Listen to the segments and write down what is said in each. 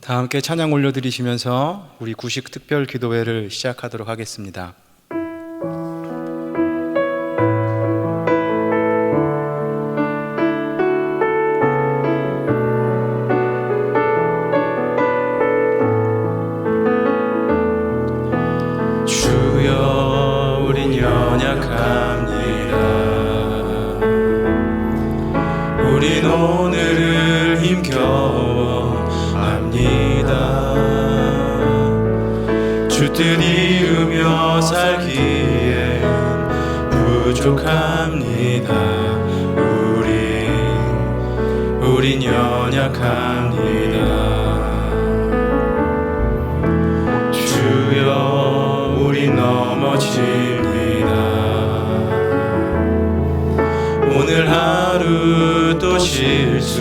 다 함께 찬양 올려드리시면서 우리 구식 특별 기도회를 시작하도록 하겠습니다. 주여, 우린 연약합니다. 우린 오늘을 힘겨워합니다. 주 뜻 이루며 살기엔 부족합니다. 우린 연약합니다. 주여, 우린 넘어집니다. 오늘 하루 또 실수합니다.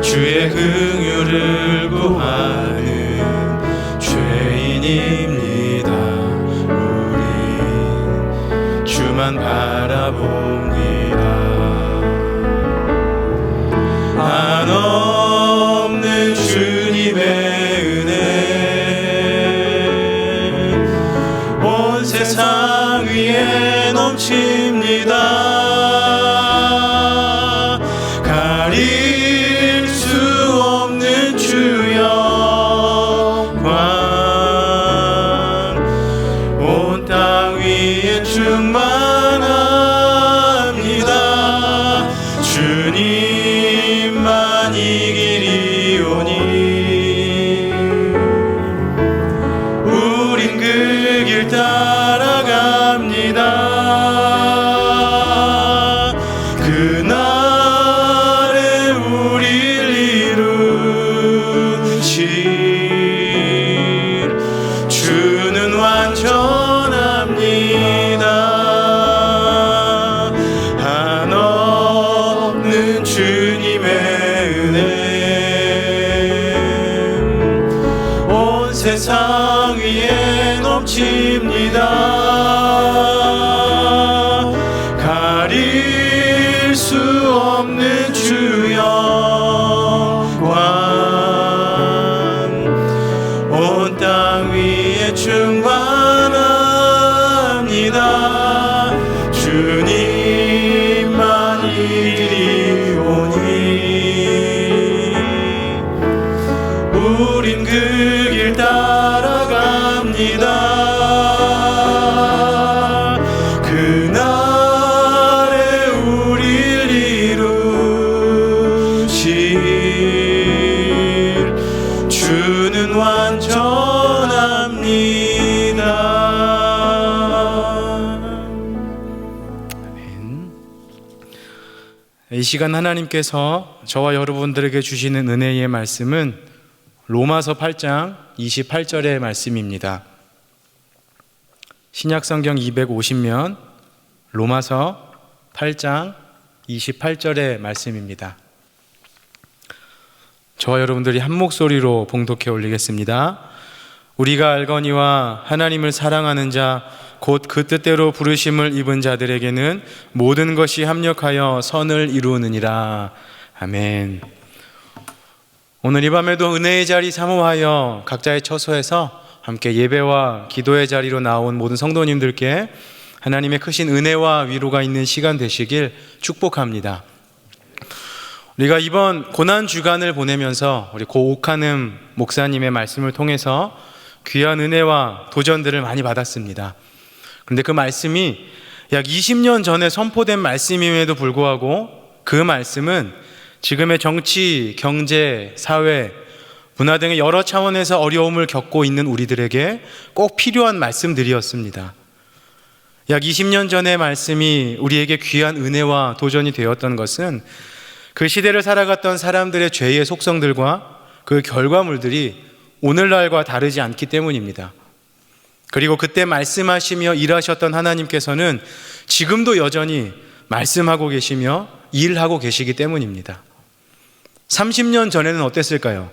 주의 긍휼을 구하는 죄인입니다. 우린 주만 바라봅니다. 한없는 주님의 은혜 온 세상 위에 넘칩니다. 가릴 수 없는 주 영광 온 땅 위에 충만합니다. 주님만 이기리오니 우린 그 길 따라갑니다. 그날에 우릴 이루실 주는 완전합니다. 한없는 주님의 은혜 온 세상 위에 넘칩니다. 가릴 수 없는 주 영광 온 땅 위에 충만합니다. 주님만 이리오니 우린 그 길 따라갑니다. 그날에 우릴 이루실 주는 완전합니다. 아멘. 이 시간 하나님께서 저와 여러분들에게 주시는 은혜의 말씀은 로마서 8장 28절의 말씀입니다. 신약성경 250면 로마서 8장 28절의 말씀입니다. 저와 여러분들이 한 목소리로 봉독해 올리겠습니다. 우리가 알거니와 하나님을 사랑하는 자 곧 그 뜻대로 부르심을 입은 자들에게는 모든 것이 합력하여 선을 이루느니라. 아멘. 오늘 이 밤에도 은혜의 자리 사모하여 각자의 처소에서 함께 예배와 기도의 자리로 나온 모든 성도님들께 하나님의 크신 은혜와 위로가 있는 시간 되시길 축복합니다. 우리가 이번 고난주간을 보내면서 우리 고 옥하는 목사님의 말씀을 통해서 귀한 은혜와 도전들을 많이 받았습니다. 그런데 그 말씀이 약 20년 전에 선포된 말씀임에도 불구하고 그 말씀은 지금의 정치, 경제, 사회, 문화 등의 여러 차원에서 어려움을 겪고 있는 우리들에게 꼭 필요한 말씀들이었습니다. 약 20년 전의 말씀이 우리에게 귀한 은혜와 도전이 되었던 것은 그 시대를 살아갔던 사람들의 죄의 속성들과 그 결과물들이 오늘날과 다르지 않기 때문입니다. 그리고 그때 말씀하시며 일하셨던 하나님께서는 지금도 여전히 말씀하고 계시며 일하고 계시기 때문입니다. 30년 전에는 어땠을까요?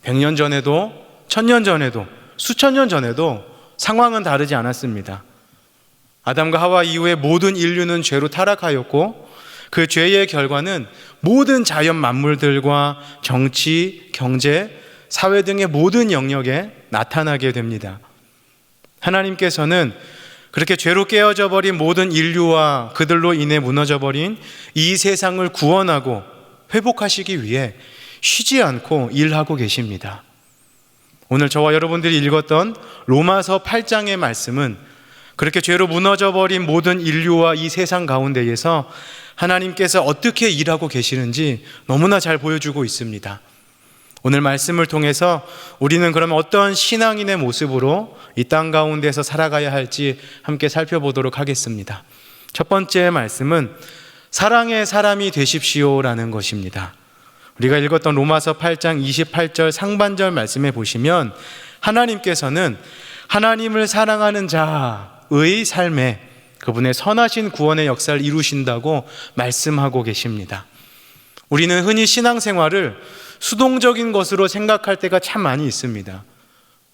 100년 전에도, 1000년 전에도, 수천 년 전에도 상황은 다르지 않았습니다. 아담과 하와 이후에 모든 인류는 죄로 타락하였고 그 죄의 결과는 모든 자연 만물들과 정치, 경제, 사회 등의 모든 영역에 나타나게 됩니다. 하나님께서는 그렇게 죄로 깨어져 버린 모든 인류와 그들로 인해 무너져 버린 이 세상을 구원하고 회복하시기 위해 쉬지 않고 일하고 계십니다. 오늘 저와 여러분들이 읽었던 로마서 8장의 말씀은 그렇게 죄로 무너져 버린 모든 인류와 이 세상 가운데에서 하나님께서 어떻게 일하고 계시는지 너무나 잘 보여주고 있습니다. 오늘 말씀을 통해서 우리는 그러면 어떤 신앙인의 모습으로 이 땅 가운데서 살아가야 할지 함께 살펴보도록 하겠습니다. 첫 번째 말씀은 사랑의 사람이 되십시오라는 것입니다. 우리가 읽었던 로마서 8장 28절 상반절 말씀에 보시면 하나님께서는 하나님을 사랑하는 자의 삶에 그분의 선하신 구원의 역사를 이루신다고 말씀하고 계십니다. 우리는 흔히 신앙생활을 수동적인 것으로 생각할 때가 참 많이 있습니다.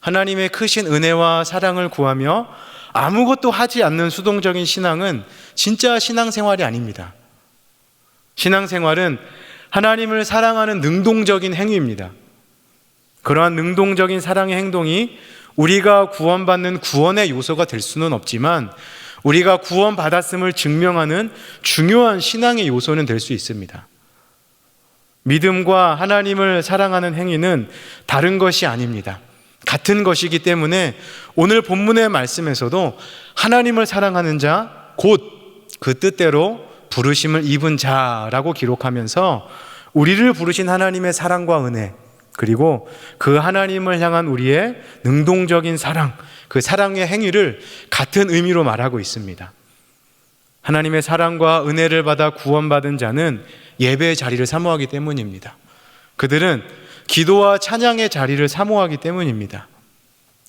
하나님의 크신 은혜와 사랑을 구하며 아무것도 하지 않는 수동적인 신앙은 진짜 신앙생활이 아닙니다. 신앙생활은 하나님을 사랑하는 능동적인 행위입니다. 그러한 능동적인 사랑의 행동이 우리가 구원받는 구원의 요소가 될 수는 없지만 우리가 구원받았음을 증명하는 중요한 신앙의 요소는 될 수 있습니다. 믿음과 하나님을 사랑하는 행위는 다른 것이 아닙니다. 같은 것이기 때문에 오늘 본문의 말씀에서도 하나님을 사랑하는 자, 곧 그 뜻대로 부르심을 입은 자라고 기록하면서 우리를 부르신 하나님의 사랑과 은혜, 그리고 그 하나님을 향한 우리의 능동적인 사랑, 그 사랑의 행위를 같은 의미로 말하고 있습니다. 하나님의 사랑과 은혜를 받아 구원받은 자는 예배의 자리를 사모하기 때문입니다. 그들은 기도와 찬양의 자리를 사모하기 때문입니다.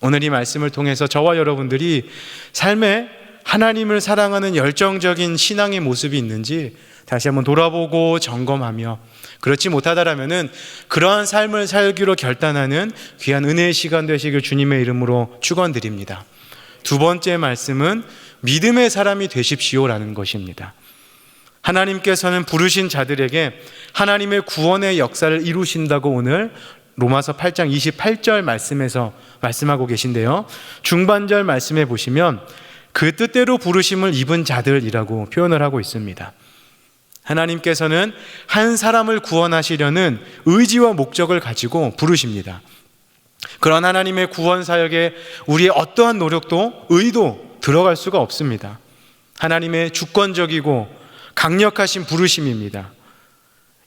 오늘 이 말씀을 통해서 저와 여러분들이 삶에 하나님을 사랑하는 열정적인 신앙의 모습이 있는지 다시 한번 돌아보고 점검하며, 그렇지 못하다라면은 그러한 삶을 살기로 결단하는 귀한 은혜의 시간 되시길 주님의 이름으로 축원드립니다. 두 번째 말씀은 믿음의 사람이 되십시오라는 것입니다. 하나님께서는 부르신 자들에게 하나님의 구원의 역사를 이루신다고 오늘 로마서 8장 28절 말씀에서 말씀하고 계신데요, 중반절 말씀에 보시면 그 뜻대로 부르심을 입은 자들이라고 표현을 하고 있습니다. 하나님께서는 한 사람을 구원하시려는 의지와 목적을 가지고 부르십니다. 그런 하나님의 구원 사역에 우리의 어떠한 노력도 의도 들어갈 수가 없습니다. 하나님의 주권적이고 강력하신 부르심입니다.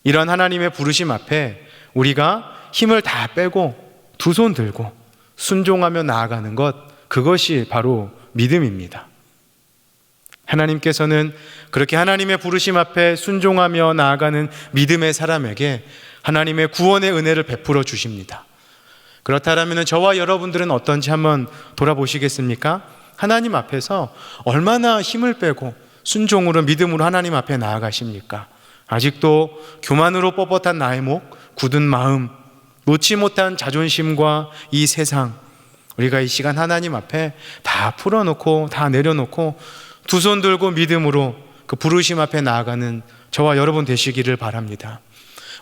이런 하나님의 부르심 앞에 우리가 힘을 다 빼고 두 손 들고 순종하며 나아가는 것, 그것이 바로 믿음입니다. 하나님께서는 그렇게 하나님의 부르심 앞에 순종하며 나아가는 믿음의 사람에게 하나님의 구원의 은혜를 베풀어 주십니다. 그렇다면 저와 여러분들은 어떤지 한번 돌아보시겠습니까? 하나님 앞에서 얼마나 힘을 빼고 순종으로 믿음으로 하나님 앞에 나아가십니까? 아직도 교만으로 뻣뻣한 나의 목, 굳은 마음, 놓지 못한 자존심과 이 세상, 우리가 이 시간 하나님 앞에 다 풀어놓고 다 내려놓고 두 손 들고 믿음으로 그 부르심 앞에 나아가는 저와 여러분 되시기를 바랍니다.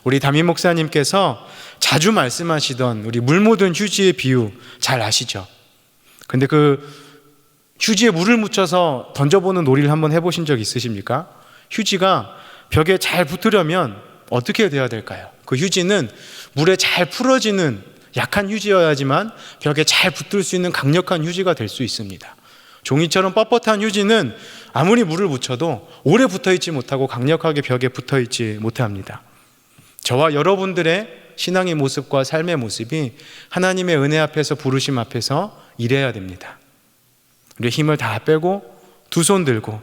우리 담임 목사님께서 자주 말씀하시던 우리 물 묻은 휴지의 비유 잘 아시죠? 근데 그 휴지에 물을 묻혀서 던져보는 놀이를 한번 해보신 적 있으십니까? 휴지가 벽에 잘 붙으려면 어떻게 돼야 될까요? 그 휴지는 물에 잘 풀어지는 약한 휴지여야지만 벽에 잘 붙을 수 있는 강력한 휴지가 될 수 있습니다. 종이처럼 뻣뻣한 휴지는 아무리 물을 묻혀도 오래 붙어있지 못하고 강력하게 벽에 붙어있지 못합니다. 저와 여러분들의 신앙의 모습과 삶의 모습이 하나님의 은혜 앞에서 부르심 앞에서 이래야 됩니다. 우리 힘을 다 빼고 두 손 들고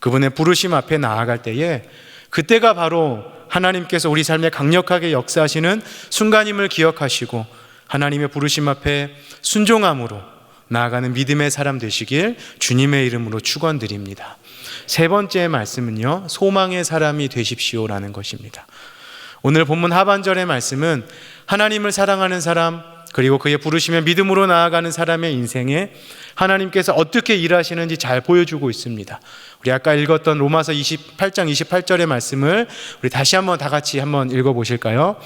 그분의 부르심 앞에 나아갈 때에 그때가 바로 하나님께서 우리 삶에 강력하게 역사하시는 순간임을 기억하시고 하나님의 부르심 앞에 순종함으로 나아가는 믿음의 사람 되시길 주님의 이름으로 축원드립니다. 세 번째 말씀은요, 소망의 사람이 되십시오라는 것입니다. 오늘 본문 하반절의 말씀은 하나님을 사랑하는 사람, 그리고 그의 부르심에 믿음으로 나아가는 사람의 인생에 하나님께서 어떻게 일하시는지 잘 보여주고 있습니다. 우리 아까 읽었던 로마서 28장 28절의 말씀을 우리 다시 한번 다 같이 한번 읽어보실까요?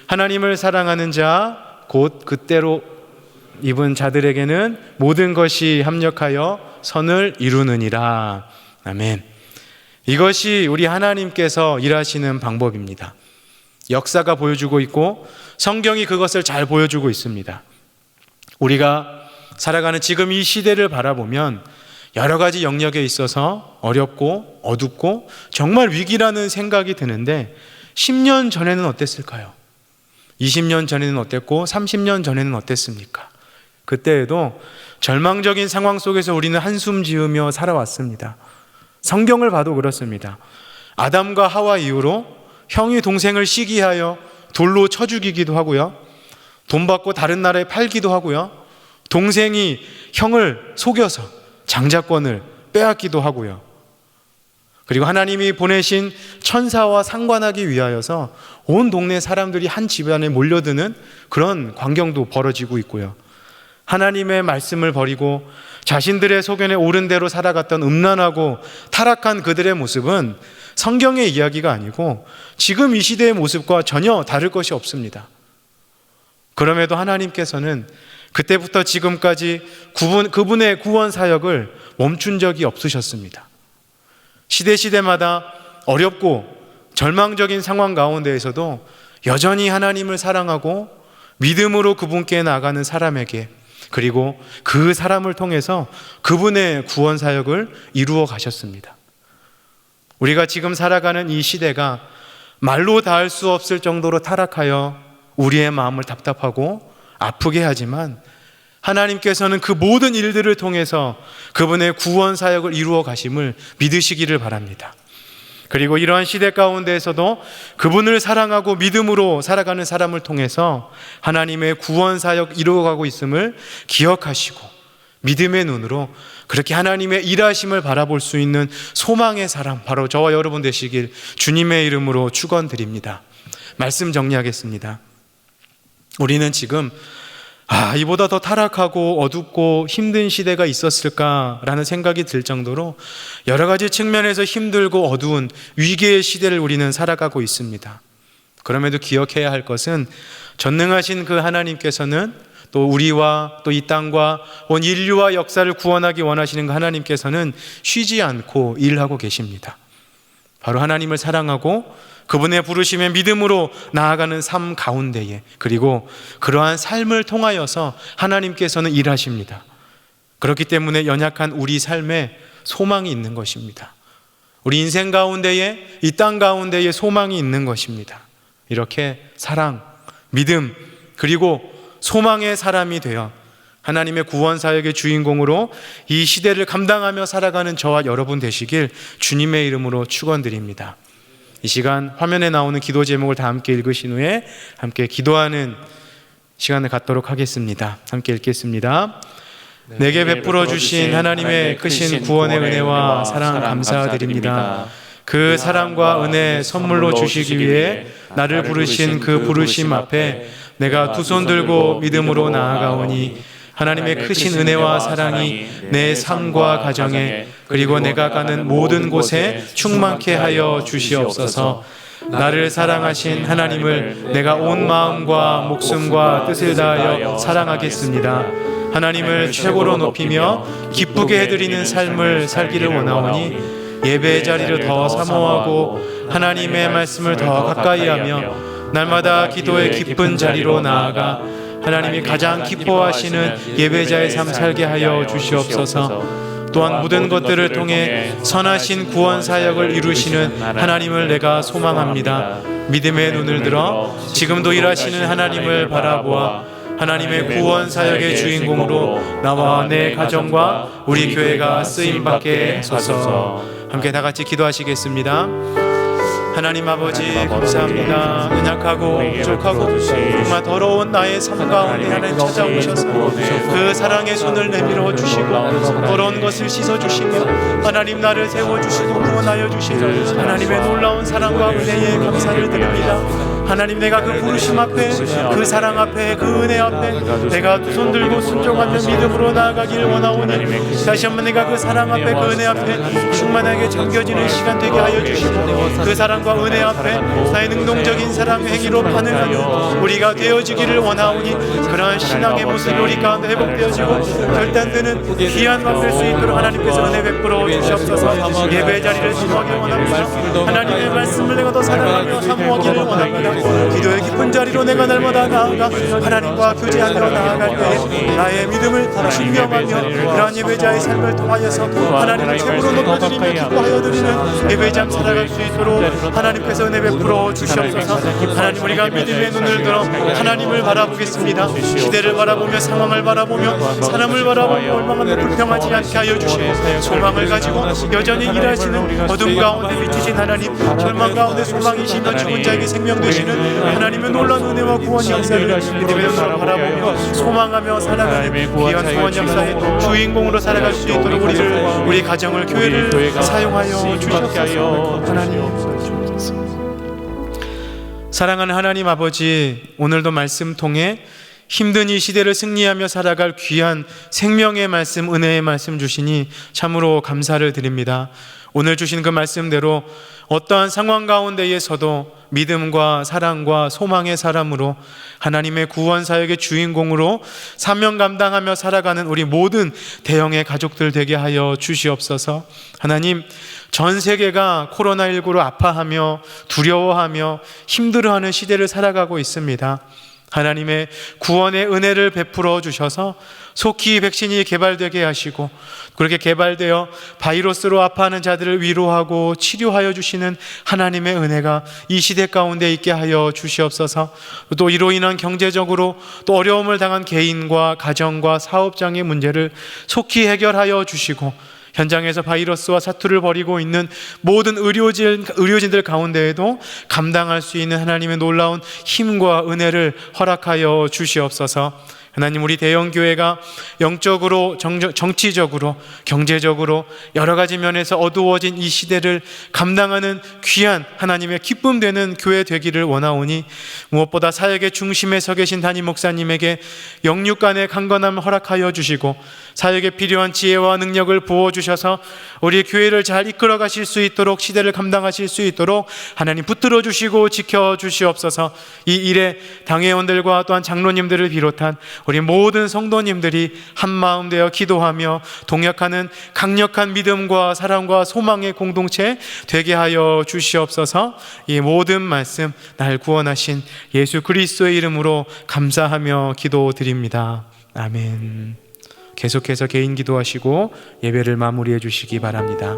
하나님을 사랑하는 자 곧 그때로 입은 자들에게는 모든 것이 합력하여 선을 이루느니라. 아멘. 이것이 우리 하나님께서 일하시는 방법입니다. 역사가 보여주고 있고 성경이 그것을 잘 보여주고 있습니다. 우리가 살아가는 지금 이 시대를 바라보면 여러 가지 영역에 있어서 어렵고 어둡고 정말 위기라는 생각이 드는데 10년 전에는 어땠을까요? 20년 전에는 어땠고 30년 전에는 어땠습니까? 그때에도 절망적인 상황 속에서 우리는 한숨 지으며 살아왔습니다. 성경을 봐도 그렇습니다. 아담과 하와 이후로 형이 동생을 시기하여 돌로 쳐 죽이기도 하고요, 돈 받고 다른 나라에 팔기도 하고요, 동생이 형을 속여서 장자권을 빼앗기도 하고요, 그리고 하나님이 보내신 천사와 상관하기 위하여서 온 동네 사람들이 한 집안에 몰려드는 그런 광경도 벌어지고 있고요, 하나님의 말씀을 버리고 자신들의 소견에 옳은 대로 살아갔던 음란하고 타락한 그들의 모습은 성경의 이야기가 아니고 지금 이 시대의 모습과 전혀 다를 것이 없습니다. 그럼에도 하나님께서는 그때부터 지금까지 그분의 구원 사역을 멈춘 적이 없으셨습니다. 시대마다 어렵고 절망적인 상황 가운데에서도 여전히 하나님을 사랑하고 믿음으로 그분께 나아가는 사람에게, 그리고 그 사람을 통해서 그분의 구원 사역을 이루어 가셨습니다. 우리가 지금 살아가는 이 시대가 말로 닿을 수 없을 정도로 타락하여 우리의 마음을 답답하고 아프게 하지만 하나님께서는 그 모든 일들을 통해서 그분의 구원 사역을 이루어 가심을 믿으시기를 바랍니다. 그리고 이러한 시대 가운데에서도 그분을 사랑하고 믿음으로 살아가는 사람을 통해서 하나님의 구원 사역 이루어가고 있음을 기억하시고 믿음의 눈으로 그렇게 하나님의 일하심을 바라볼 수 있는 소망의 사람, 바로 저와 여러분 되시길 주님의 이름으로 축원드립니다. 말씀 정리하겠습니다. 우리는 지금 이보다 더 타락하고 어둡고 힘든 시대가 있었을까라는 생각이 들 정도로 여러 가지 측면에서 힘들고 어두운 위기의 시대를 우리는 살아가고 있습니다. 그럼에도 기억해야 할 것은 전능하신 그 하나님께서는 또 우리와 또 이 땅과 온 인류와 역사를 구원하기 원하시는 그 하나님께서는 쉬지 않고 일하고 계십니다. 바로 하나님을 사랑하고 그분의 부르심에 믿음으로 나아가는 삶 가운데에, 그리고 그러한 삶을 통하여서 하나님께서는 일하십니다. 그렇기 때문에 연약한 우리 삶에 소망이 있는 것입니다. 우리 인생 가운데에, 이 땅 가운데에 소망이 있는 것입니다. 이렇게 사랑, 믿음, 그리고 소망의 사람이 되어 하나님의 구원 사역의 주인공으로 이 시대를 감당하며 살아가는 저와 여러분 되시길 주님의 이름으로 축원드립니다. 이 시간 화면에 나오는 기도 제목을 다 함께 읽으신 후에 함께 기도하는 시간을 갖도록 하겠습니다. 함께 읽겠습니다. 내게 베풀어 주신 하나님의 크신 구원의 은혜와 사랑 감사드립니다. 그 사랑과 은혜 선물로 주시기 위해 나를 부르신 그 부르심 앞에 내가 두 손 들고 믿음으로 나아가오니 하나님의 크신 은혜와 사랑이 내 삶과 가정에, 그리고 내가 가는 모든 곳에 충만케 하여 주시옵소서. 나를 사랑하신 하나님을 내가 온 마음과 목숨과 뜻을 다하여 사랑하겠습니다. 하나님을 최고로 높이며 기쁘게 해드리는 삶을 살기를 원하오니 예배의 자리를 더 사모하고 하나님의 말씀을 더 가까이 하며 날마다 기도의 깊은 자리로 나아가 하나님이 가장 기뻐하시는 예배자의 삶 살게 하여 주시옵소서. 또한 모든 것들을 통해 선하신 구원 사역을 이루시는 하나님을 내가 소망합니다. 믿음의 눈을 들어 지금도 일하시는 하나님을 바라보아 하나님의 구원 사역의 주인공으로 나와 내 가정과 우리 교회가 쓰임받게 하소서. 함께 다 같이 기도하시겠습니다. 하나님 아버지 감사합니다. 연약하고 부족하고 정말 더러운 나의 삶 가운데 하나님 찾아오셔서 그 사랑의 손을 내밀어 주시고 더러운 것을 씻어주시며 하나님 나를 세워주시고 구원하여 주시는 하나님의 놀라운 사랑과 은혜에 감사를 드립니다. 하나님, 내가 그 부르심 앞에, 그 사랑 앞에, 그 은혜 앞에 내가 두 손 들고 순종하는 믿음으로 나아가기를 원하오니 다시 한번 내가 그 사랑 앞에, 그 은혜 앞에 충만하게 잠겨지는 시간 되게 하여 주시고 그 사랑과 은혜 앞에 나의 능동적인 사랑 행위로 반응하는 우리가 되어지기를 원하오니 그러한 신앙의 모습이 우리 가운데 회복되어지고 결단되는 귀한 밤 될 수 있도록 하나님께서 은혜 베풀어 주시옵소서. 예배 자리를 사모하기를 원합니다. 하나님의 말씀을 내가 더 사랑하며 사모하기를 원합니다. 기도의 깊은 자리로 내가 날마다 나아가 하나님과 교제하러 나아갈 때에 나의 믿음을 증명하며 그러한 예배자의 삶을 통하여서 하나님을 최고로 높여드리며 기뻐하여 드리는 예배자 살아갈 수 있도록 하나님께서 은혜 베풀어 주시옵소서. 하나님, 우리가 믿음의 눈을 들어 하나님을 바라보겠습니다. 시대를 바라보며 상황을 바라보며 사람을 바라보며 얼마나 불평하지 않게 하여 주시고 소망을 가지고 여전히 일하시는 어둠 가운데 비추신 하나님, 절망 가운데 소망이시며 죽은 자에게 생명 되시는 하나님의 놀라운 은혜와 구원 역사를 믿음의 눈으로 바라보며 소망하며 살아가는 귀한 구원 역사의 주인공으로 살아갈 수 있도록 우리 가정을, 교회를 사용하여 주시옵소서. 하나님, 사랑하는 하나님 아버지, 오늘도 말씀 통해 힘든 이 시대를 승리하며 살아갈 귀한 생명의 말씀, 은혜의 말씀 주시니 참으로 감사를 드립니다. 오늘 주신 그 말씀대로 어떠한 상황 가운데에서도 믿음과 사랑과 소망의 사람으로 하나님의 구원 사역의 주인공으로 사명 감당하며 살아가는 우리 모든 대형의 가족들 되게 하여 주시옵소서. 하나님, 전 세계가 코로나19로 아파하며 두려워하며 힘들어하는 시대를 살아가고 있습니다. 하나님의 구원의 은혜를 베풀어 주셔서 속히 백신이 개발되게 하시고 그렇게 개발되어 바이러스로 아파하는 자들을 위로하고 치료하여 주시는 하나님의 은혜가 이 시대 가운데 있게 하여 주시옵소서. 또 이로 인한 경제적으로 또 어려움을 당한 개인과 가정과 사업장의 문제를 속히 해결하여 주시고 현장에서 바이러스와 사투를 벌이고 있는 모든 의료진들 가운데에도 감당할 수 있는 하나님의 놀라운 힘과 은혜를 허락하여 주시옵소서. 하나님, 우리 대형교회가 영적으로, 정치적으로, 경제적으로 여러 가지 면에서 어두워진 이 시대를 감당하는 귀한 하나님의 기쁨 되는 교회 되기를 원하오니 무엇보다 사역의 중심에 서 계신 담임 목사님에게 영육간의 강건함을 허락하여 주시고 사역에 필요한 지혜와 능력을 부어주셔서 우리 교회를 잘 이끌어 가실 수 있도록, 시대를 감당하실 수 있도록 하나님 붙들어 주시고 지켜 주시옵소서. 이 일에 당회원들과 또한 장로님들을 비롯한 우리 모든 성도님들이 한마음 되어 기도하며 동역하는 강력한 믿음과 사랑과 소망의 공동체 되게 하여 주시옵소서. 이 모든 말씀 날 구원하신 예수 그리스도의 이름으로 감사하며 기도드립니다. 아멘. 계속해서 개인 기도하시고 예배를 마무리해 주시기 바랍니다.